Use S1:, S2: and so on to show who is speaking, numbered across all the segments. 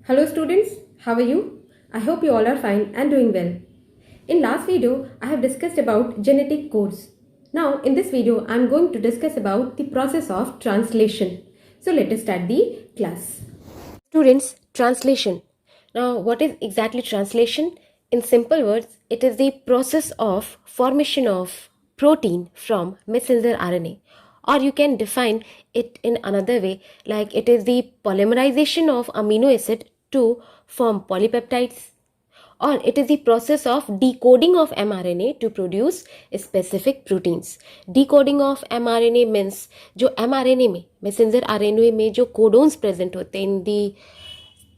S1: Hello students, how are you? I hope you all are fine and doing well. In last video, I have discussed about genetic codes. Now in this video, I am going to discuss about the process of translation. So let us start the class. Students, translation. Now what is exactly translation? In simple words, it is the process of formation of protein from messenger RNA, or you can define it in another way, like it is the polymerization of amino acid to form polypeptides, or it is the process of decoding of mRNA to produce specific proteins. Decoding of mRNA means जो mRNA में messenger RNA में जो codons present होते हैं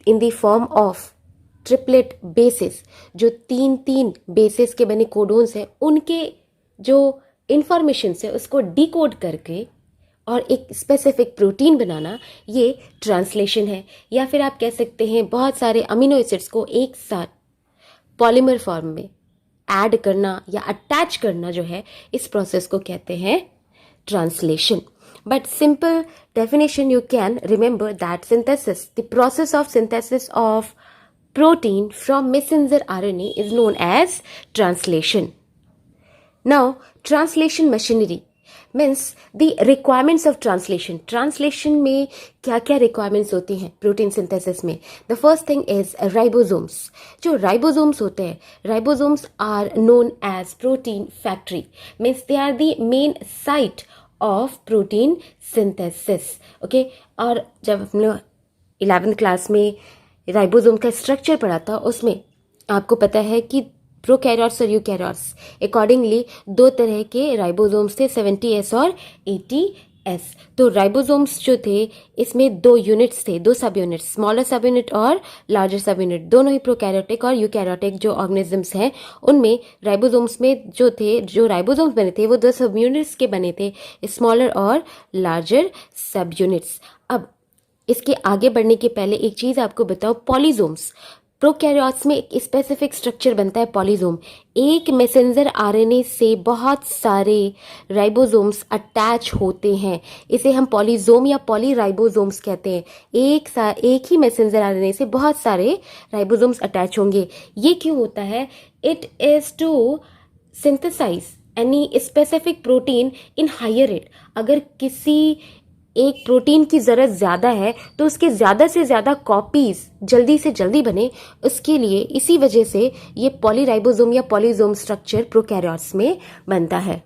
S1: in the form of triplet basis, जो तीन basis के बने कोडोन्स हैं, उनके जो इंफॉर्मेशन है उसको डिकोड करके और एक स्पेसिफिक प्रोटीन बनाना, ये ट्रांसलेशन है. या फिर आप कह सकते हैं बहुत सारे अमीनो एसिड्स को एक साथ पॉलीमर फॉर्म में ऐड करना या अटैच करना जो है, इस प्रोसेस को कहते हैं translation. But simple definition you can remember that synthesis, the process of synthesis of protein from messenger RNA is known as translation. Now, translation machinery means the requirements of translation. Translation में क्या क्या requirements होती हैं protein synthesis में? The first thing is ribosomes. जो ribosomes होते हैं, ribosomes are known as protein factory. Means they are the main site of protein synthesis. Okay? और जब हमने 11th क्लास में राइबोसोम का स्ट्रक्चर पढ़ा था, उसमें आपको पता है कि प्रोकैरियोट्स और यूकैरियोट्स अकॉर्डिंगली दो तरह के राइबोसोम्स थे, 70S और 80S. तो राइबोसोम्स जो थे, इसमें दो यूनिट्स थे, दो सब यूनिट्स, स्मॉलर सब यूनिट और लार्जर सब यूनिट. दोनों ही प्रोकैरियोटिक और यूकैरियोटिक जो ऑर्गेनिजम्स हैं, उनमें राइबोसोम्स में जो थे, जो राइबोसोम्स बने थे, वो दो सब यूनिट्स के बने थे, स्मॉलर और लार्जर सब यूनिट्स. अब इसके आगे बढ़ने के पहले एक चीज़ आपको बताओ, पॉलीजोम्स. प्रोकैरियोट्स में एक स्पेसिफिक स्ट्रक्चर बनता है पॉलीजोम. एक मैसेंजर आरएनए से बहुत सारे राइबोसोम्स अटैच होते हैं, इसे हम पॉलीजोम या पॉलीराइबोसोम्स कहते हैं. एक ही मैसेंजर आरएनए से बहुत सारे राइबोसोम्स अटैच होंगे. ये क्यों होता है? It is to synthesize any specific protein in higher rate. अगर किसी एक प्रोटीन की ज़रूरत ज़्यादा है तो उसके ज़्यादा से ज़्यादा कॉपीज़ जल्दी से जल्दी बने, उसके लिए इसी वजह से ये पॉलीराइबोसोम या पॉलीजोम स्ट्रक्चर प्रोकैरियोट्स में बनता है.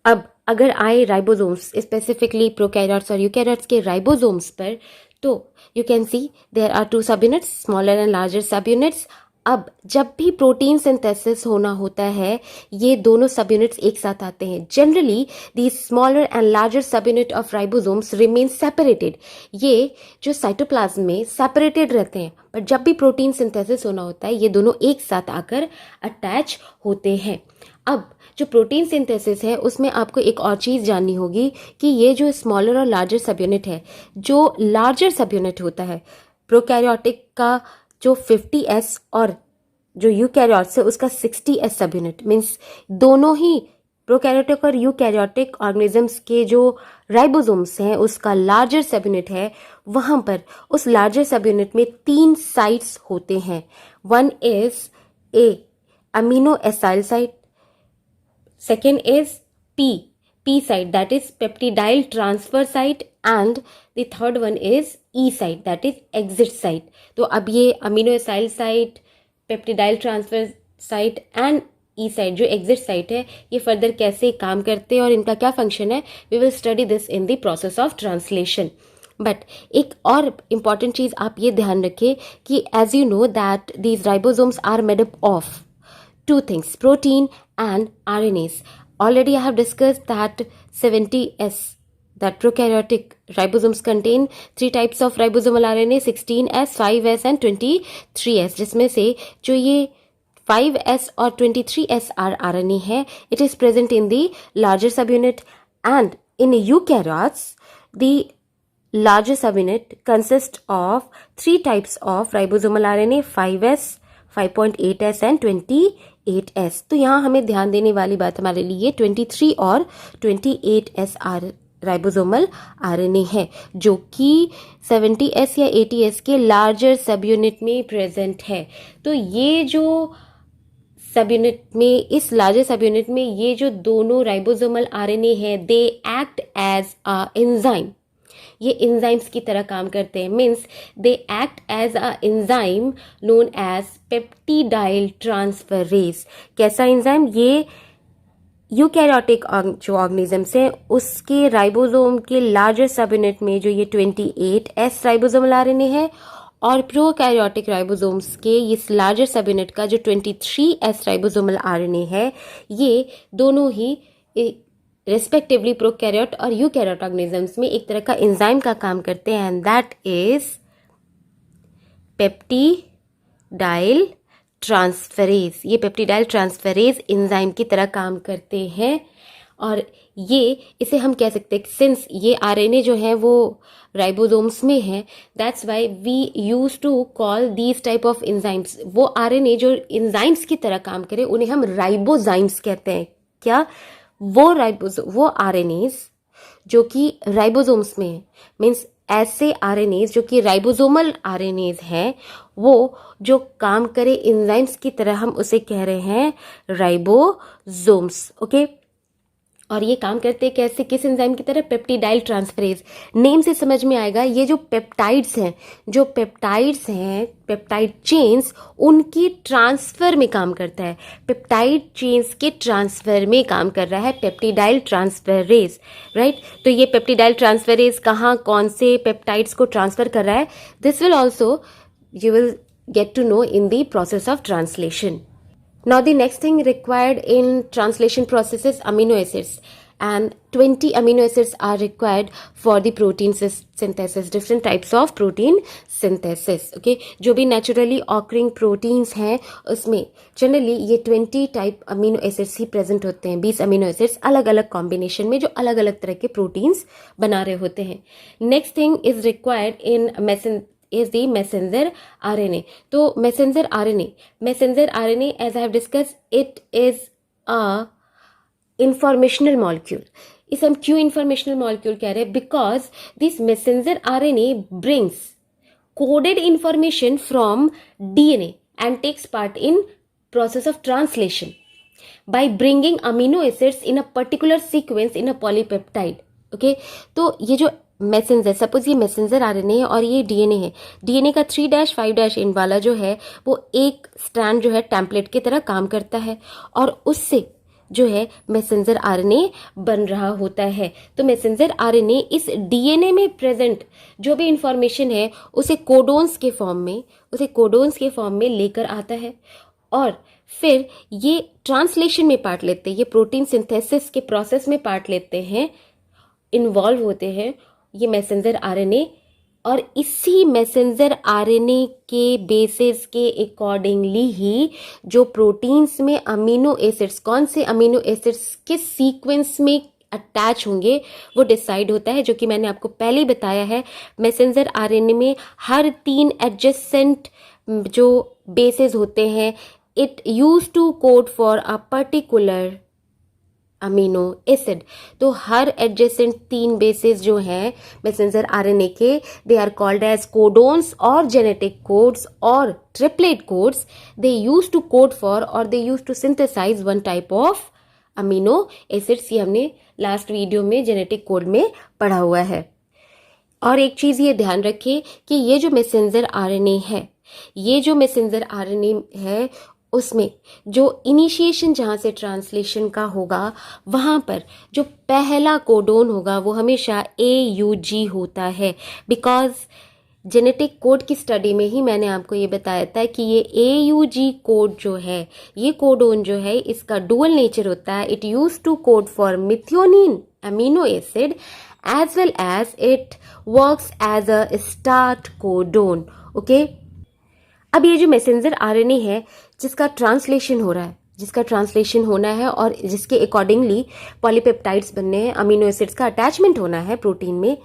S1: अब अगर आए राइबोसोम्स, स्पेसिफिकली प्रोकैरियोट्स और यूकैरियोट्स के राइबोसोम्स पर, तो you can see there are two subunits, smaller and larger subunits. अब जब भी प्रोटीन सिंथेसिस होना होता है, ये दोनों सब यूनिट्स एक साथ आते हैं. Generally the smaller and larger सब unit of ribosomes remain separated. ये जो साइटोप्लाज्म में सेपरेटेड रहते हैं, पर जब भी प्रोटीन सिंथेसिस होना होता है, ये दोनों एक साथ आकर अटैच होते हैं. अब जो प्रोटीन सिंथेसिस है, उसमें आपको एक और चीज़ जाननी होगी कि ये जो स्मॉलर और लार्जर सब यूनिट है, जो लार्जर सब यूनिट होता है प्रोकैरियोटिक का, जो 50S, और जो यूकैरियोट्स है उसका 60S सब यूनिट, मीन्स दोनों ही प्रोकैरियोटिक और यूकैरियोटिक ऑर्गेनिजम्स के जो राइबोसोम्स हैं, उसका लार्जर सब यूनिट है, वहाँ पर उस लार्जर सब यूनिट में 3 साइट्स होते हैं. One is a amino acyl site, second is P site, that is peptidyl transfer site, and the third one is E site, that is exit site. तो अब ये amino acyl site, peptidyl transfer site and E site जो exit site है, ये further कैसे काम करते हैं और इनका क्या फंक्शन है, we will study this in the process of translation. But एक और इम्पॉर्टेंट चीज़ आप ये ध्यान रखें कि as you know that these ribosomes are made up of two things, protein and RNAs. Already I have discussed that 70S, that prokaryotic ribosomes contain 3 types of ribosomal RNA, 16S, 5S and 23S, जिसमें से जो ये 5S और 23S RNA है, it is present in the larger subunit, and in eukaryotes the larger subunit consists of 3 types of ribosomal RNA, 5S, 5.8S and 28S. तो यहाँ हमें ध्यान देने वाली बात हमारे लिए 23 और 28S
S2: राइबोसोमल आरएनए है जो कि 70S या 80S के लार्जर सब यूनिट में प्रेजेंट है। तो ये जो सब यूनिट में, इस लार्जर सब यूनिट में ये जो दोनों राइबोसोमल आरएनए है, they act as a enzyme. ये एंजाइम्स की तरह काम करते हैं, means they act as a enzyme known as peptidyl transferase. कैसा एंजाइम? ये यूकैरियोटिक जो ऑर्गेनिजम्स हैं उसके राइबोसोम के लार्जर सब यूनिट में जो ये 28S राइबोसोमल आरएनए है, और प्रोकैरियोटिक राइबोसोम्स के इस लार्जर सब यूनिट का जो 23S राइबोसोमल आरएनए है, ये दोनों ही रेस्पेक्टिवली प्रोकैरियोट और यूकैरियोट ऑर्गेनिजम्स में एक तरह का एंजाइम का काम करते हैं, and that is peptidyl transferase. ये पेप्टिडाइल ट्रांसफरेज एंजाइम की तरह काम करते हैं, और ये इसे हम कह सकते हैं सिंस ये आरएनए जो है वो राइबोसोम्स में है, that's why we use to call these type of enzymes. वो आरएनए जो एंजाइम्स की तरह काम करे उन्हें हम राइबोजाइम्स कहते हैं। क्या? वो आरएनएज जो कि राइबोसोम्स में है, मीन्स ऐसे आरएनएज जो कि राइबोसोमल आरएनएज हैं, वो जो काम करे एंजाइम्स की तरह, हम उसे कह रहे हैं राइबोसोम्स। ओके, और ये काम करते हैं कैसे, किस एंजाइम की तरह? Peptidyl transferase. नेम से समझ में आएगा, ये जो पेप्टाइड्स हैं, पेप्टाइड चेन्स, उनकी ट्रांसफर में काम करता है। पेप्टाइड चेन्स के ट्रांसफर में काम कर रहा है पेप्टिडाइल ट्रांसफरेज, राइट। तो ये पेप्टिडाइल ट्रांसफरेज कहाँ, कौन से पेप्टाइड्स को ट्रांसफर कर रहा है, this will also you will get to know in the process of translation. Now the next thing required in translation process is amino acids, and 20 amino acids are required for the protein synthesis, different types of protein synthesis. Okay, जो भी naturally occurring proteins हैं उसमें generally ये 20 type amino acids ही present होते हैं, 20 amino acids अलग अलग combination में जो अलग अलग तरह के proteins बना रहे होते हैं. Next thing is required in is the messenger RNA. तो messenger RNA, as I have discussed, it is a informational molecule. इसे हम क्यों informational molecule कह रहे हैं? Because this messenger RNA brings coded information from DNA and takes part in process of translation by bringing amino acids in a particular sequence in a polypeptide. Okay, तो ये जो messenger, suppose ये messenger RNA है और ये DNA है, DNA का 3' 5' and वाला जो है वो एक स्ट्रैंड जो है टेम्पलेट की तरह काम करता है, और उससे जो है मैसेंजर आरएनए बन रहा होता है. तो मैसेंजर आरएनए इस डीएनए में प्रेजेंट जो भी इंफॉर्मेशन है उसे कोडोन्स के फॉर्म में लेकर आता है, और फिर ये ट्रांसलेशन में पार्ट लेते हैं, ये प्रोटीन सिंथेसिस के प्रोसेस में पार्ट लेते हैं, इन्वॉल्व होते हैं ये मैसेंजर आरएनए, और इसी मैसेंजर आरएनए के बेसिस के अकॉर्डिंगली ही जो प्रोटीन्स में अमीनो एसिड्स, कौन से अमीनो एसिड्स किस सीक्वेंस में अटैच होंगे वो डिसाइड होता है, जो कि मैंने आपको पहले ही बताया है. मैसेंजर आरएनए में हर 3 एडजेसेंट जो बेसेस होते हैं, it use to code for a particular amino acid. तो हर एडजेसेंट 3 बेसेस जो हैं मैसेंजर आरएनए के, they are called as codons और जेनेटिक कोड्स और triplet codes. They use to code for और they use to synthesize one type of amino acids. ये हमने लास्ट वीडियो में जेनेटिक कोड में पढ़ा हुआ है. और एक चीज़ ये ध्यान रखिए कि ये जो मैसेंजर आरएनए है, उसमें जो इनिशिएशन जहाँ से ट्रांसलेशन का होगा, वहाँ पर जो पहला कोडोन होगा वो हमेशा AUG होता है. बिकॉज जेनेटिक कोड की स्टडी में ही मैंने आपको ये बताया था कि ये AUG कोड जो है, ये कोडोन जो है, इसका डुअल नेचर होता है. It use to code for methionine amino acid as well as it works as a start codon. Okay, अब ये जो मैसेंजर आरएनए है जिसका ट्रांसलेशन होना है और जिसके अकॉर्डिंगली पॉलीपेप्टाइड्स बनने हैं, अमीनो एसिड्स का अटैचमेंट होना है प्रोटीन में,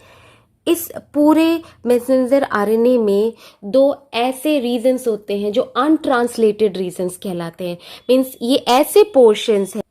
S2: इस पूरे मैसेंजर आरएनए में 2 ऐसे रीजन्स होते हैं जो अनट्रांसलेटेड रीजन्स कहलाते हैं. मीन्स ये ऐसे पोर्शंस हैं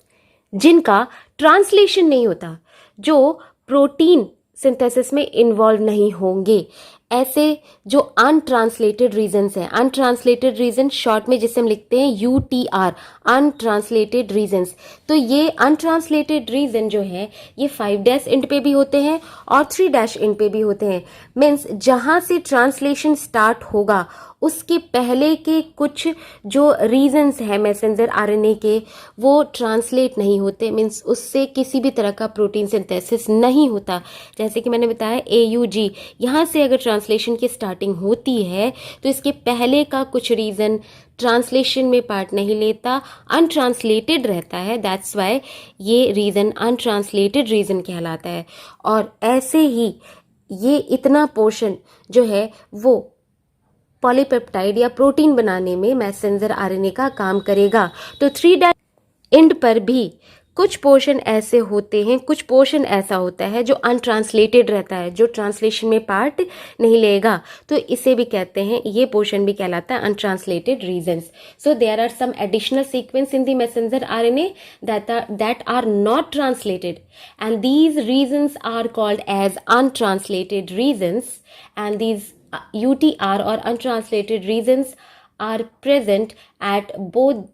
S2: जिनका ट्रांसलेशन नहीं होता, जो प्रोटीन सिंथेसिस में इन्वॉल्व नहीं होंगे। ऐसे जो अनट्रांसलेटेड रीजन्स हैं, अनट्रांसलेटेड रीजन शॉर्ट में जिसे हम लिखते हैं UTR, अनट्रांसलेटेड रीजन्स, तो ये अनट्रांसलेटेड रीजन जो है ये 5' इंड पे भी होते हैं और 3' इंड पे भी होते हैं। मीन्स जहां से ट्रांसलेशन स्टार्ट होगा उसके पहले के कुछ जो रीजन्स हैं मैसेंजर आरएनए के वो ट्रांसलेट नहीं होते, मीन्स उससे किसी भी तरह का प्रोटीन सिंथेसिस नहीं होता। जैसे कि मैंने बताया AUG, यहाँ से अगर ट्रांसलेशन की स्टार्टिंग होती है तो इसके पहले का कुछ रीजन ट्रांसलेशन में पार्ट नहीं लेता, अनट्रांसलेटेड रहता है, दैट्स वाई ये रीजन अनट्रांसलेटेड रीजन कहलाता है। और ऐसे ही ये इतना पोर्शन जो है वो पॉलीपेप्टाइड या प्रोटीन बनाने में मैसेंजर आरएनए का काम करेगा। तो 3' इंड पर भी कुछ पोर्शन ऐसे होते हैं, कुछ पोर्शन ऐसा होता है जो अनट्रांसलेटेड रहता है, जो ट्रांसलेशन में पार्ट नहीं लेगा, तो इसे भी कहते हैं, ये पोर्शन भी कहलाता है untranslated regions. So there are some additional sequence in the messenger RNA that are not translated, and these regions are called as untranslated regions, and these UTR or untranslated regions are present at both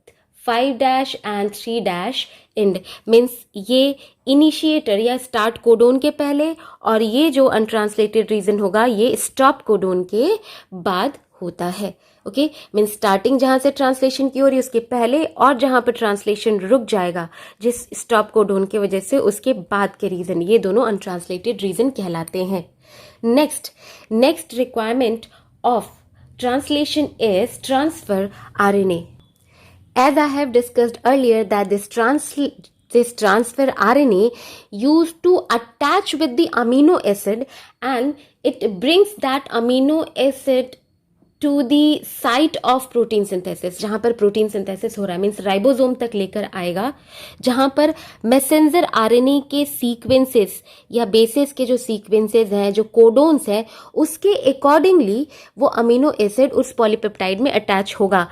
S2: 5' and 3' end. Means ये initiator या start codon के पहले और ये जो untranslated region होगा ये stop codon के बाद होता है। ओके, मीन्स स्टार्टिंग जहां से ट्रांसलेशन की हो रही है उसके पहले और जहां पर ट्रांसलेशन रुक जाएगा जिस स्टॉप कोडोन की वजह से उसके बाद के रीजन, ये दोनों अनट्रांसलेटेड रीजन कहलाते हैं। Next requirement of translation is transfer RNA. As I have discussed earlier that this transfer RNA used to attach with the amino acid and it brings that amino acid to the site of protein synthesis, जहां पर protein synthesis हो रहा है, means ribosome तक लेकर आएगा, जहां पर मैसेंजर आरएनए के सीक्वेंसेस या बेसिस के जो सीक्वेंसेस हैं, जो कोडोन्स हैं, उसके अकॉर्डिंगली वो अमीनो एसिड उस पॉलीपेप्टाइड में अटैच होगा।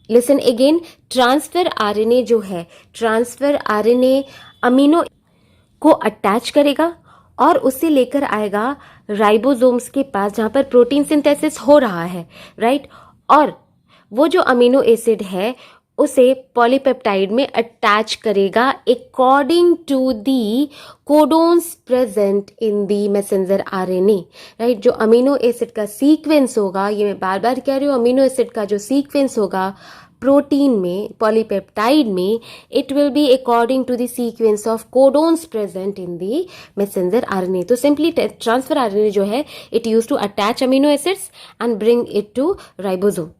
S2: लिसन अगेन, ट्रांसफर आरएनए जो है, ट्रांसफर आरएनए अमीनो को अटैच करेगा और उसे लेकर आएगा राइबोसोम्स के पास जहां पर प्रोटीन सिंथेसिस हो रहा है, राइट। और वो जो अमीनो एसिड है उसे पॉलीपेप्टाइड में अटैच करेगा according to the codons present in the messenger RNA, right. जो अमीनो एसिड का सीक्वेंस होगा, ये मैं बार बार कह रही हूँ, अमीनो एसिड का जो सीक्वेंस होगा प्रोटीन में, पॉलीपेप्टाइड में, it will be according to the sequence of codons present in the messenger RNA. तो सिंपली ट्रांसफर आरएनए जो है it use to attach amino acids and bring it to ribosome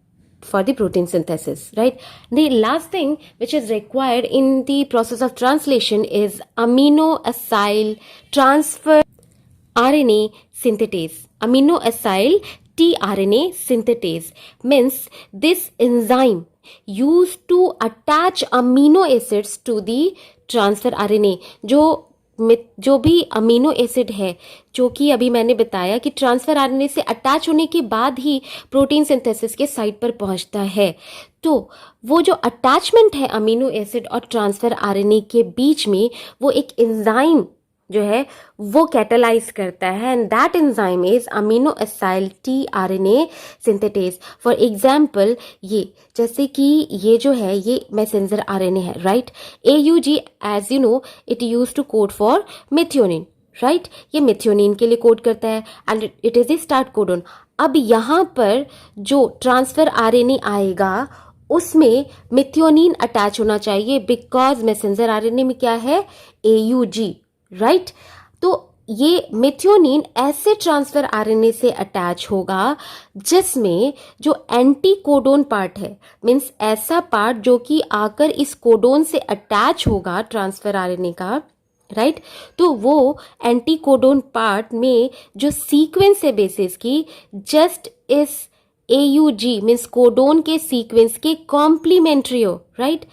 S2: for the protein synthesis, right? The last thing which is required in the process of translation is amino acyl transfer RNA synthetase. Amino acyl tRNA synthetase means this enzyme used to attach amino acids to the transfer RNA. जो भी amino acid है, जो कि अभी मैंने बताया कि transfer RNA से अटैच होने के बाद ही प्रोटीन सिंथेसिस के साइट पर पहुंचता है, तो वो जो अटैचमेंट है अमीनो एसिड और ट्रांसफर आरएनए के बीच में, वो एक एंजाइम जो है वो कैटालाइज करता है, and that enzyme is amino acyl tRNA synthetase. For example, ये जैसे कि ये जो है ये मैसेंजर आरएनए है, right. AUG as you know it use to code for methionine, right. ये मेथियोनिन के लिए कोड करता है and it is a start codon. अब यहाँ पर जो ट्रांसफर आरएनए आएगा उसमें मेथियोनिन अटैच होना चाहिए, बिकॉज मैसेंजर आरएनए में क्या है, AUG, राइट। तो ये मेथियोनिन ऐसे ट्रांसफर आरएनए से अटैच होगा जिसमें जो एंटी कोडोन पार्ट है, मीन्स ऐसा पार्ट जो कि आकर इस कोडोन से अटैच होगा ट्रांसफर आरएनए का, राइट। तो वो एंटी कोडोन पार्ट में जो सीक्वेंस है बेसिस की, जस्ट इस AUG मीन्स कोडोन के सीक्वेंस के कॉम्प्लीमेंट्री हो, राइट।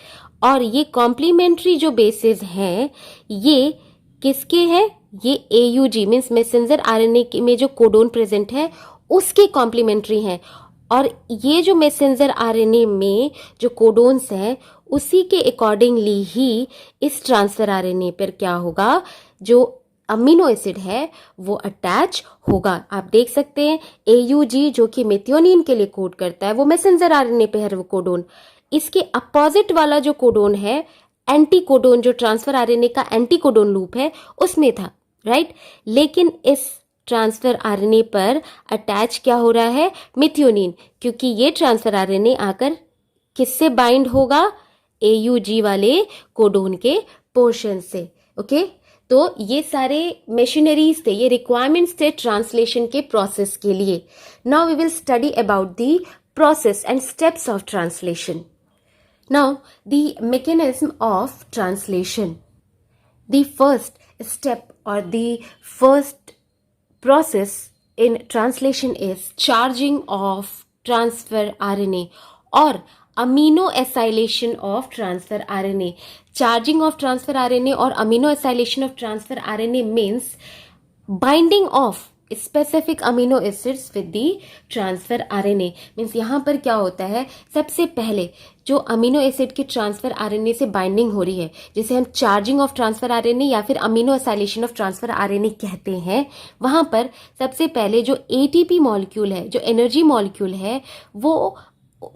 S2: और ये कॉम्प्लीमेंट्री जो बेसिस हैं ये किसके हैं, ये AUG मीन्स मैसेंजर आरएनए में जो कोडोन प्रेजेंट है उसके कॉम्प्लीमेंट्री हैं। और ये जो मैसेंजर आरएनए में जो कोडोन्स हैं उसी के अकॉर्डिंगली ही इस ट्रांसफर आरएनए पर क्या होगा, जो अमीनो एसिड है वो अटैच होगा। आप देख सकते हैं AUG जो कि मेथियोनिन के लिए कोड करता है वो मैसेंजर आरएनए पे है वो कोडोन। इसके अपोजिट वाला जो कोडोन है एंटी कोडोन, जो ट्रांसफर आरएनए का एंटी कोडोन लूप है उसमें था, राइट। लेकिन इस ट्रांसफर आरएनए पर अटैच क्या हो रहा है, मेथियोनिन, क्योंकि ये ट्रांसफर आरएनए आकर किससे बाइंड होगा, AUG वाले कोडोन के पोर्शन से। ओके, तो ये सारे मशीनरीज थे, ये रिक्वायरमेंट्स थे ट्रांसलेशन के प्रोसेस के लिए। Now we will study about the process and steps of translation. Now the mechanism of translation. The first step or the first process in translation is charging of transfer RNA or amino acylation of transfer RNA. Charging of transfer RNA or amino acylation of transfer RNA means binding of specific amino acids with the transfer RNA. Means यहाँ पर क्या होता है, सबसे पहले जो amino acid की transfer RNA से बाइंडिंग हो रही है, जिसे हम चार्जिंग ऑफ ट्रांसफर आरएनए या फिर amino acylation of transfer RNA कहते हैं, वहाँ पर सबसे पहले जो ATP मॉलिक्यूल है, जो एनर्जी मॉलिक्यूल है, वो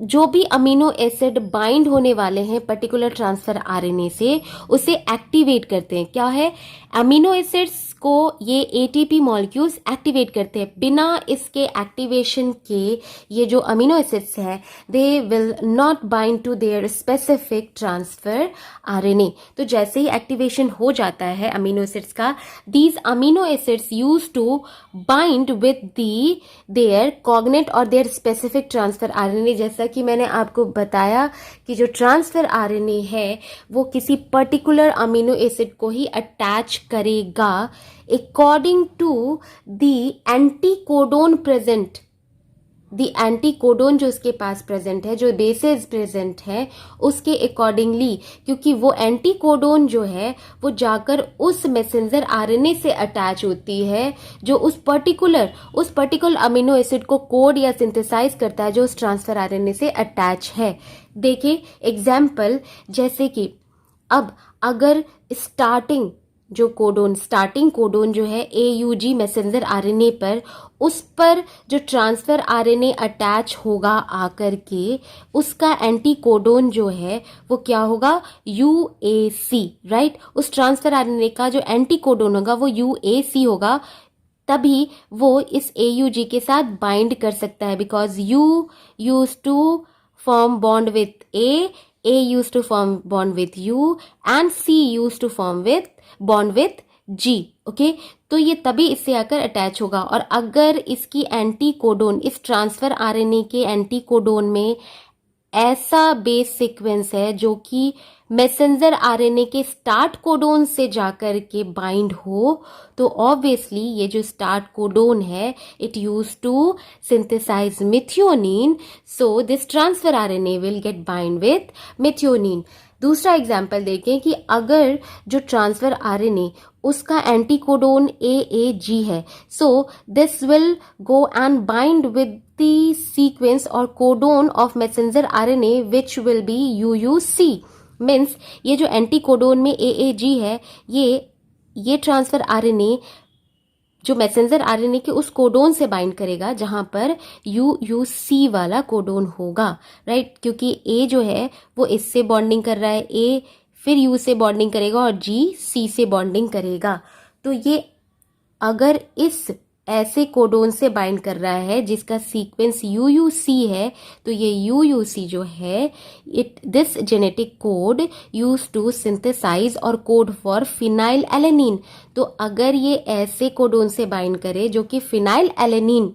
S2: जो भी अमीनो एसिड बाइंड होने वाले हैं पर्टिकुलर ट्रांसफर आरएनए से, उसे एक्टिवेट करते हैं। क्या है, अमीनो एसिड्स को ये ATP मॉलिक्यूल्स एक्टिवेट करते हैं। बिना इसके एक्टिवेशन के ये जो अमीनो एसिड्स है they will not bind to their specific transfer RNA. तो जैसे ही एक्टिवेशन हो जाता है अमीनो एसिड्स का, these amino acids use to bind with the their cognate और देयर स्पेसिफिक ट्रांसफर आरएनए। जैसा कि मैंने आपको बताया कि जो ट्रांसफर आरएनए है वो किसी पर्टिकुलर अमीनो एसिड को ही अटैच करेगा according to the anticodon present। The anticodon जो उसके पास प्रेजेंट है, जो बेसेस प्रेजेंट है, उसके अकॉर्डिंगली, क्योंकि वो एंटीकोडोन जो है वो जाकर उस मैसेंजर आरएनए से अटैच होती है जो उस पर्टिकुलर अमीनो एसिड को कोड या सिंथेसाइज करता है जो उस ट्रांसफर आरएनए से अटैच है। देखिए एग्जाम्पल, जैसे कि अब अगर स्टार्टिंग कोडोन जो है AUG मैसेंजर आरएनए पर, उस पर जो ट्रांसफर आरएनए अटैच होगा आकर के, उसका एंटीकोडोन जो है वो क्या होगा, UAC, राइट। उस ट्रांसफर आरएनए का जो एंटीकोडोन होगा वो UAC होगा, तभी वो इस AUG के साथ बाइंड कर सकता है, because U use to form bond with A used to form bond with U and C used to form with bond with G। Okay, तो ये तभी इससे आकर अटैच होगा। और अगर इसकी एंटीकोडोन, इस ट्रांसफर आरएनए के एंटीकोडोन में ऐसा बेस सीक्वेंस है जो कि मैसेंजर आरएनए के स्टार्ट कोडोन से जाकर के बाइंड हो, तो ऑब्वियसली ये जो स्टार्ट कोडोन है it use to synthesize methionine, so this transfer RNA will get bind with methionine. दूसरा एग्जाम्पल देखें कि अगर जो ट्रांसफर आरएनए उसका एंटीकोडोन AAG है, so this will go and bind with the sequence और codon of messenger RNA which will be UUC। Means ये जो एंटीकोडोन में AAG है, ये ट्रांसफर आरएनए जो मैसेंजर आरएनए के उस कोडोन से बाइंड करेगा जहां पर UUC वाला कोडोन होगा, राइट। क्योंकि A जो है वो इससे बॉन्डिंग कर रहा है, A फिर U से बॉन्डिंग करेगा और G C से बॉन्डिंग करेगा। तो ये अगर इस ऐसे कोडोन से बाइंड कर रहा है जिसका सीक्वेंस UUC है, तो ये UUC जो है this genetic code use to synthesize और कोड फॉर फिनाइल एलेनिन। तो अगर ये ऐसे कोडोन से बाइंड करे जो कि फिनाइल एलेनिन,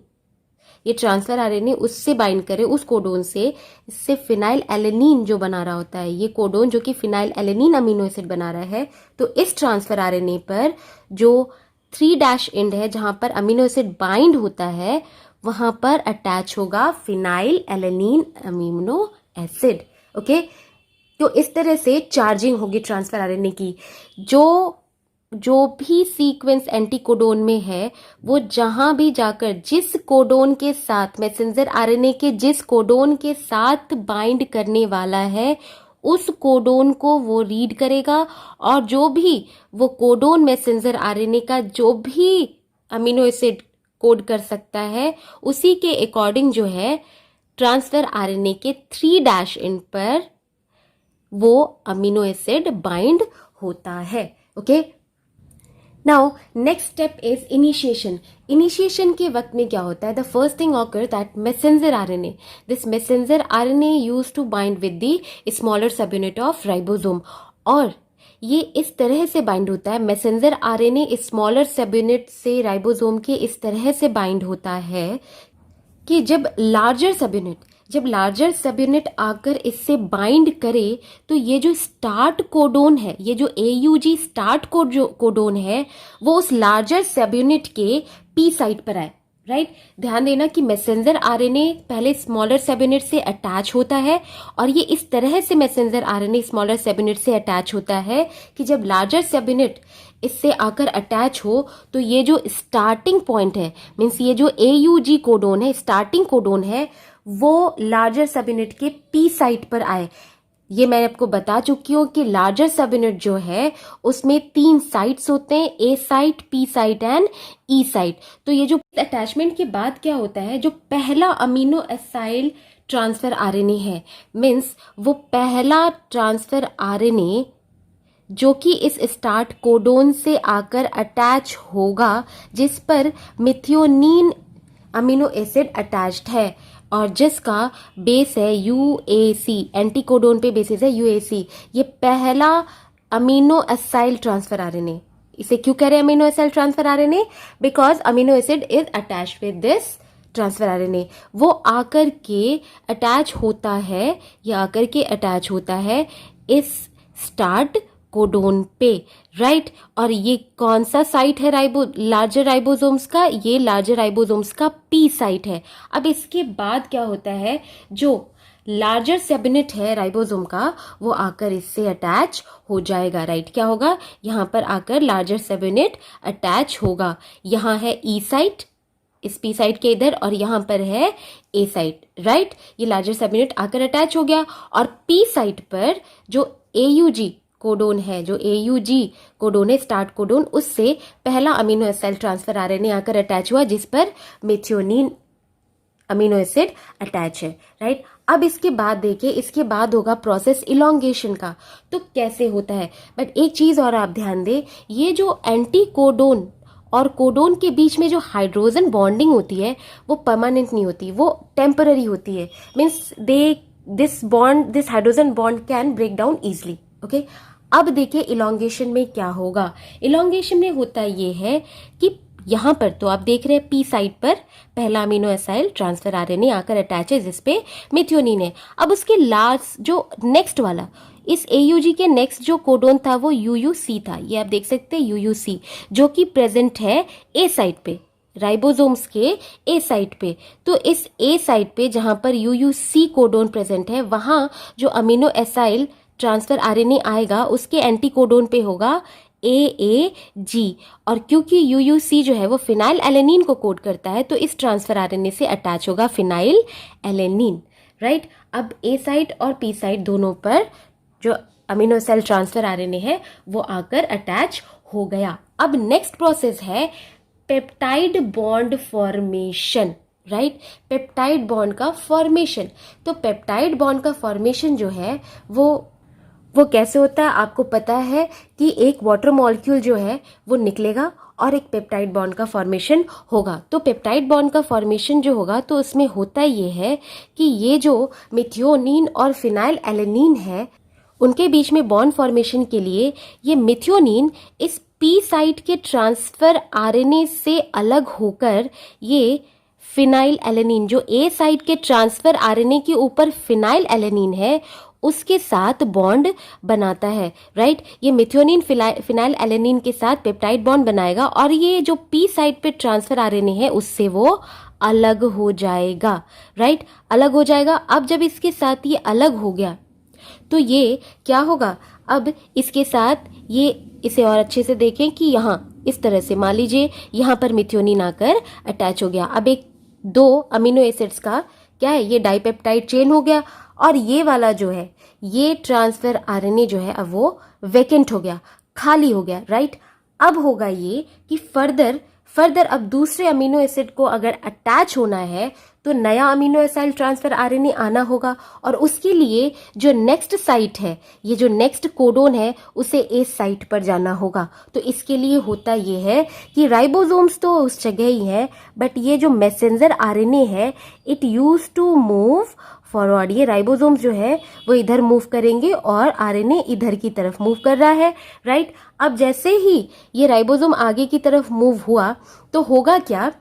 S2: ये ट्रांसफर आरएनए उससे बाइंड करे उस कोडोन से, इससे फिनाइल एलेनिन जो बना रहा होता है, ये कोडोन जो कि फिनाइल एलेनिन अमीनो एसिड बना रहा है, तो इस ट्रांसफर आरएनए पर जो 3' एंड है जहां पर अमीनो एसिड बाइंड होता है, वहां पर अटैच होगा phenyl alanine amino acid. Okay, तो इस तरह से चार्जिंग होगी ट्रांसफर आरएनए की। जो भी सीक्वेंस एंटीकोडोन में है वो जहां भी जाकर जिस कोडोन के साथ, मैसेंजर आरएनए के जिस कोडोन के साथ बाइंड करने वाला है, उस कोडोन को वो रीड करेगा और जो भी वो कोडोन मैसेंजर आरएनए का जो भी अमीनो एसिड कोड कर सकता है उसी के अकॉर्डिंग जो है ट्रांसफर आरएनए के 3' एंड पर वो अमीनो एसिड बाइंड होता है. Okay, now next step is initiation. Initiation के वक्त में क्या होता है? The first thing occur that messenger RNA, this messenger RNA used to bind with the smaller subunit of ribosome. और ये इस तरह से बाइंड होता है, मैसेंजर आरएनए इस स्मॉलर सबयूनिट से राइबोसोम के इस तरह से बाइंड होता है कि जब लार्जर सब यूनिट आकर इससे बाइंड करे तो ये जो स्टार्ट कोडोन है, ये जो AUG स्टार्ट कोडोन है वो उस लार्जर सब यूनिट के पी साइट पर आए. राइट, ध्यान देना कि मैसेंजर आरएनए पहले स्मॉलर सब यूनिट से अटैच होता है और ये इस तरह से मैसेंजर आरएनए स्मॉलर सब यूनिट से अटैच होता है कि जब लार्जर सब यूनिट इससे आकर अटैच हो तो ये जो स्टार्टिंग पॉइंट है, मीन्स ये जो AUG कोडोन है, स्टार्टिंग कोडोन है, वो लार्जर सब यूनिट के पी साइट पर आए. ये मैं आपको बता चुकी हूँ कि लार्जर सब यूनिट जो है उसमें 3 साइट्स होते हैं, A site, P site and E site. तो ये जो अटैचमेंट के बाद क्या होता है, जो पहला अमीनो एसाइल ट्रांसफर आरएनए है, मीन्स वो पहला ट्रांसफर आरएनए जो कि इस स्टार्ट कोडोन से आकर अटैच होगा जिस पर मिथियोनीन अमीनो एसिड अटैच्ड है और जिसका बेस है UAC, एंटीकोडोन पे बेसिस है UAC. ये पहला अमीनो एसाइल ट्रांसफर आरएनए. इसे क्यों कह रहे हैं amino acyl transfer RNA? Because amino acid is attached with this transfer RNA. वो आकर के अटैच होता है इस स्टार्ट कोडोन पे. राइट, और ये कौन सा साइट है लार्जर राइबोसोम्स का? ये लार्जर राइबोसोम्स का पी साइट है. अब इसके बाद क्या होता है, जो लार्जर सब यूनिट है राइबोसोम का वो आकर इससे अटैच हो जाएगा. राइट, क्या होगा, यहाँ पर आकर लार्जर सब यूनिट अटैच होगा. यहाँ है E साइट इस पी साइट के इधर और यहाँ पर है A साइट. राइट, ये लार्जर सब यूनिट आकर अटैच हो गया और पी साइट पर जो AUG कोडोन है, जो AUG कोडोन है स्टार्ट कोडोन, उससे पहला अमीनो एसाइल ट्रांसफर आरएनए आकर अटैच हुआ जिस पर मिथियोनीन अमीनो एसिड अटैच है. राइट, अब इसके बाद देखिए, इसके बाद होगा प्रोसेस इलोंगेशन का. तो कैसे होता है, बट एक चीज और आप ध्यान दें, ये जो एंटी कोडोन और कोडोन के बीच में जो हाइड्रोजन बॉन्डिंग होती है वो परमानेंट नहीं होती, वो टेम्पररी होती है. Means this hydrogen bond can break down easily. ओके, अब देखिए इलोंगेशन में क्या होगा. इलोंगेशन में होता ये है कि यहाँ पर तो आप देख रहे हैं पी साइट पर पहला अमीनो एसाइल ट्रांसफर आरएनए आकर अटैच है जिसपे मिथियोनीन है. अब उसके लास्ट जो नेक्स्ट वाला, इस AUG के नेक्स्ट जो कोडोन था वो UUC था. ये आप देख सकते हैं UUC, जो कि प्रेजेंट है A साइट पे, राइबोसोम्स के A साइट पे. तो इस A साइट पे जहां पर UUC कोडोन प्रेजेंट है वहां जो अमीनो एसाइल ट्रांसफर आरएनए आएगा उसके एंटी कोडोन पे होगा AAG. और क्योंकि UUC जो है वो फिनाइल एलेनिन को कोड करता है तो इस ट्रांसफर आरएनए से अटैच होगा फिनाइल एलेनिन. राइट, अब A साइट और P साइट दोनों पर जो अमीनो एसाइल ट्रांसफर आरएनए है वो आकर अटैच हो गया. अब नेक्स्ट प्रोसेस है peptide bond formation. Right, peptide bond का फॉर्मेशन. तो पेप्टाइड बॉन्ड का फॉर्मेशन जो है वो कैसे होता है, आपको पता है कि एक वाटर मॉलिक्यूल जो है वो निकलेगा और एक पेप्टाइड बॉन्ड का फॉर्मेशन होगा. तो पेप्टाइड बॉन्ड का फॉर्मेशन जो होगा तो उसमें होता ये है कि ये जो मिथियोनीन और फिनाइल एलेनिन है उनके बीच में बॉन्ड फॉर्मेशन के लिए ये मिथियोनीन इस पी साइट के ट्रांसफर आरएनए से अलग होकर ये फिनाइल एलेनिन, जो A साइट के ट्रांसफर आरएनए के ऊपर फिनाइल एलेनिन है उसके साथ बॉन्ड बनाता है. राइट, ये मिथियोनीन फिनाइल एलेनिन के साथ पेप्टाइड बॉन्ड बनाएगा और ये जो पी साइट पे ट्रांसफर आरएनए है उससे वो अलग हो जाएगा. राइट, अलग हो जाएगा. अब जब इसके साथ ये अलग हो गया तो ये क्या होगा, अब इसके साथ ये, इसे और अच्छे से देखें कि यहाँ इस तरह से मान लीजिए यहाँ पर मिथियोनीन आकर अटैच हो गया. अब एक 2 अमीनो एसिड्स का क्या है, ये डाइपेप्टाइड चेन हो गया और ये वाला जो है, ये ट्रांसफर आरएनए जो है अब वो वेकेंट हो गया, खाली हो गया, राइट। अब होगा ये कि फर्दर अब दूसरे अमीनो एसिड को अगर अटैच होना है तो नया अमीनो एसिड ट्रांसफर आरएनए आना होगा, और उसके लिए जो नेक्स्ट साइट है, ये जो नेक्स्ट कोडोन है, उसे एस साइट पर जाना होगा। तो इसके लिए होता ये है कि राइबोसोम्स तो उस जगह ही है, बट ये जो मैसेंजर आरएनए है, it use to move forward. ये राइबोसोम्स जो है वो इधर मूव करेंगे और आरएनए इधर की तरफ मूव कर रहा है, राइट। अब जैसे ही ये राइबोसोम आगे की तरफ मूव हुआ तो होगा क्या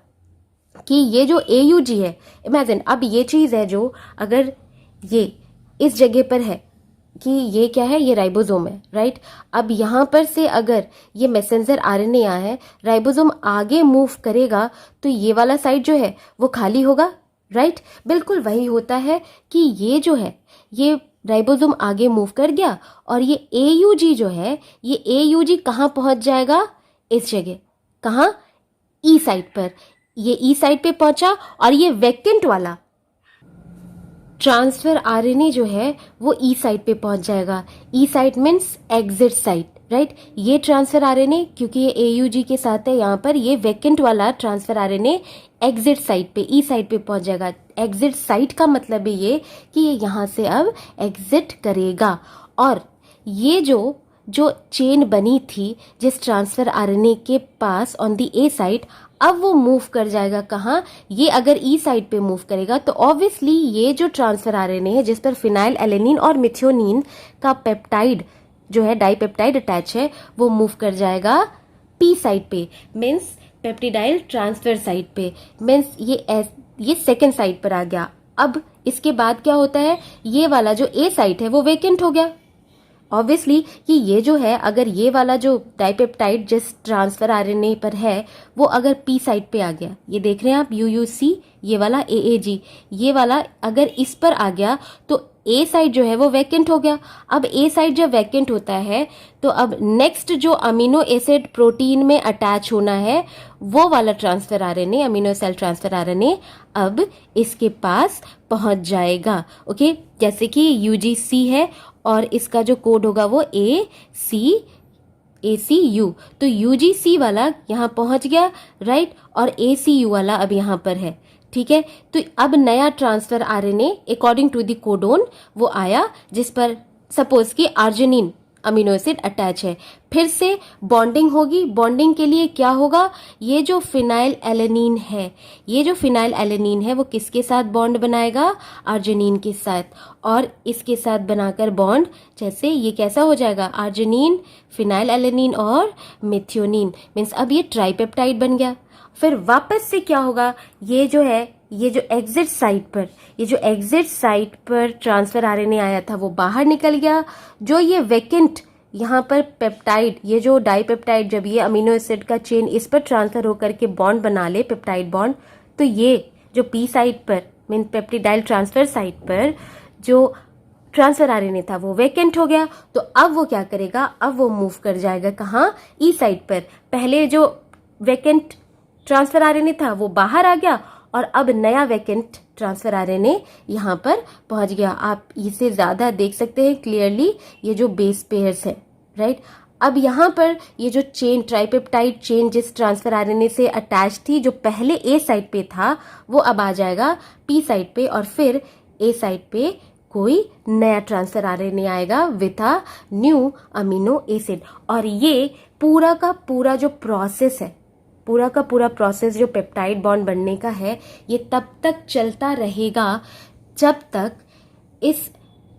S2: कि ये जो AUG है, इमेजिन अब ये चीज है जो अगर ये इस जगह पर है कि ये क्या है, ये राइबोसोम है, राइट। अब यहाँ पर से अगर ये मैसेंजर आरएनए आया है, राइबोसोम आगे मूव करेगा तो ये वाला साइड जो है वो खाली होगा, राइट। बिल्कुल वही होता है कि ये जो है, ये राइबोसोम आगे मूव कर गया और ये AUG जो है, ये AUG कहाँ पहुंच जाएगा, इस जगह, कहाँ, ई साइड पर। ये ई साइड पे पहुंचा और ये वैकेंट वाला ट्रांसफर आरएनए जो है वो ई साइड पे पहुंच जाएगा। E side means exit site, right. ये ट्रांसफर आरएनए क्योंकि ये AUG के साथ है यहाँ पर, ये वैकेंट वाला ट्रांसफर आरएनए एग्जिट साइट पे, ई साइड पे पहुंच जाएगा। एग्जिट साइट का मतलब है ये कि ये यहाँ से अब एग्जिट करेगा, और ये जो चेन बनी थी जिस ट्रांसफर आरएनए के pass on the A side, अब वो मूव कर जाएगा कहाँ, ये अगर ई साइड पे मूव करेगा तो ऑब्वियसली ये जो ट्रांसफर आरएनए है जिस पर फिनाइल एलेनिन और मिथियोनिन का पेप्टाइड जो है, डाइपेप्टाइड अटैच है, वो मूव कर जाएगा पी साइड पे, मीन्स पेप्टिडाइल ट्रांसफर साइड पे, मीन्स ये सेकेंड साइड पर आ गया। अब इसके बाद क्या होता है, ये वाला जो ए साइट है वो वेकेंट हो गया, ऑब्वियसली कि ये जो है, अगर ये वाला जो डाइपेप्टाइड जिस ट्रांसफर आरएनए पर है वो अगर पी साइड पे आ गया, ये देख रहे हैं आप UUC, ये वाला AAG, ये वाला अगर इस पर आ गया तो ए साइड जो है वो वैकेंट हो गया। अब ए साइड जब वैकेंट होता है तो अब नेक्स्ट जो अमीनो एसिड प्रोटीन में अटैच होना है वो वाला transfer RNA, amino acid transfer RNA, अब इसके पास पहुंच जाएगा। ओके, जैसे कि UGC है और इसका जो कोड होगा वो ACU, तो UGC वाला यहाँ पहुंच गया, राइट, और ACU वाला अब यहाँ पर है, ठीक है। तो अब नया transfer RNA according to the codon वो आया जिस पर सपोज कि आर्जिनिन अमीनो एसिड अटैच है, फिर से बॉन्डिंग होगी। बॉन्डिंग के लिए क्या होगा, ये जो फिनाइल एलेनिन है, ये जो फिनाइल एलेनिन है वो किसके साथ बॉन्ड बनाएगा, आर्जिनिन के साथ, और इसके साथ बनाकर बॉन्ड, जैसे ये कैसा हो जाएगा, आर्जिनिन, फिनाइल एलेनिन और मिथियोनिन, मीन्स अब ये ट्राइपेप्टाइड बन गया। फिर वापस से क्या होगा, ये जो है, ये जो एग्जिट साइट पर ट्रांसफर आरएनए आया था वो बाहर निकल गया। जो ये वेकेंट यहाँ पर पेप्टाइड, ये जो डाइपेप्टाइड, जब ये अमीनो एसिड का चेन इस पर ट्रांसफर होकर के बॉन्ड बना ले, पेप्टाइड बॉन्ड, तो ये जो पी साइट पर, मीन पेप्टिडाइल ट्रांसफर साइट पर जो ट्रांसफर आरएनए था वो वेकेंट हो गया। तो अब वो क्या करेगा, अब वो मूव कर जाएगा कहाँ, ई साइट पर। पहले जो वेकेंट ट्रांसफर आरएनए था वो बाहर आ गया और अब नया वेकेंट ट्रांसफर आरएनए यहाँ पर पहुंच गया। आप इसे ज्यादा देख सकते हैं क्लियरली, ये जो बेस पेयर्स है, राइट। अब यहाँ पर ये जो चेन, ट्राइपेप्टाइड चेन जिस ट्रांसफर आरएनए से अटैच थी, जो पहले ए साइड पे था, वो अब आ जाएगा पी साइड पे, और फिर ए साइड पे कोई नया ट्रांसफर आरएनए आएगा with a new amino acid. और ये पूरा का पूरा जो प्रोसेस है, पूरा का पूरा प्रोसेस जो पेप्टाइड बॉन्ड बनने का है, ये तब तक चलता रहेगा जब तक इस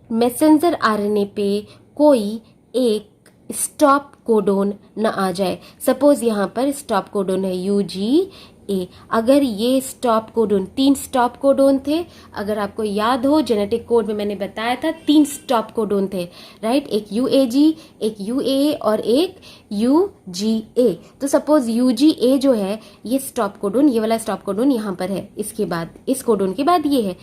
S2: मैसेंजर आरएनए पे कोई एक स्टॉप कोडोन न आ जाए। सपोज यहाँ पर स्टॉप कोडोन है UGA, अगर ये स्टॉप कोडोन, 3 स्टॉप कोडोन थे, अगर आपको याद हो जेनेटिक कोड में मैंने बताया था 3 स्टॉप कोडोन थे, राइट, एक UAG, एक UAA और एक UGA। तो सपोज UGA जो है ये स्टॉप कोडोन, ये वाला स्टॉप कोडोन यहाँ पर है, इसके बाद इस कोडोन के बाद ये है।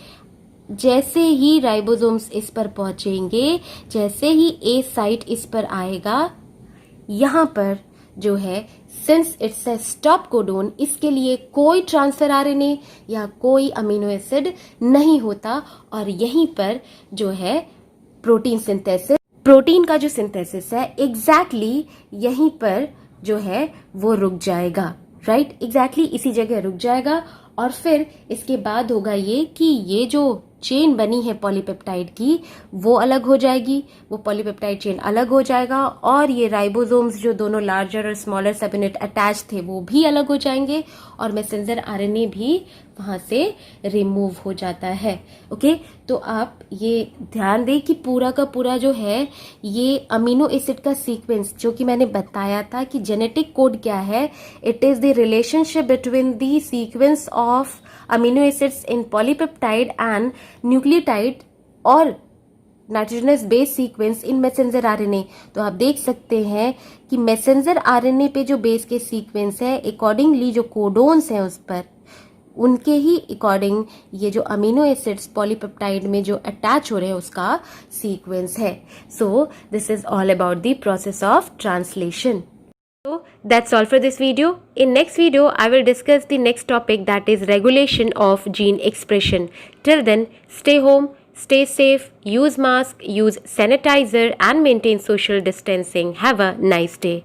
S2: जैसे ही राइबोसोम्स इस पर पहुंचेंगे, जैसे ही ए साइट इस पर आएगा, यहाँ पर जो है since it's a stop codon, इसके लिए कोई ट्रांसफर आरएनए या कोई अमीनो एसिड नहीं होता और यहीं पर जो है प्रोटीन सिंथेसिस, प्रोटीन का जो सिंथेसिस है एग्जैक्टली यहीं पर जो है वो रुक जाएगा, राइट, एग्जैक्टली इसी जगह रुक जाएगा। और फिर इसके बाद होगा ये कि ये जो चेन बनी है पॉलीपेप्टाइड की वो अलग हो जाएगी, वो पॉलीपेप्टाइड चेन अलग हो जाएगा और ये राइबोसोम्स जो दोनों लार्जर और स्मॉलर सब यूनिट अटैच थे वो भी अलग हो जाएंगे और मैसेंजर आरएनए भी वहां से रिमूव हो जाता है। ओके, तो आप ये ध्यान दें कि पूरा का पूरा जो है ये अमीनो एसिड का सीक्वेंस जो कि मैंने बताया था कि जेनेटिक कोड क्या है, it is the relationship between the sequence of amino acids in polypeptide and nucleotide और nitrogenous base sequence in messenger RNA. तो आप देख सकते हैं कि मैसेंजर आरएनए पे जो बेस के सीक्वेंस है अकॉर्डिंगली जो कोडोन्स हैं उस पर उनके ही अकॉर्डिंग ये जो अमीनो एसिड्स पॉलीपेप्टाइड में जो अटैच हो रहे हैं उसका सीक्वेंस है। So this is all about the process of translation. So that's all for this video. In next video, I will discuss the next topic, that is regulation of gene expression. Till then, stay home, stay safe, use mask, use sanitizer and maintain social distancing. Have a nice day.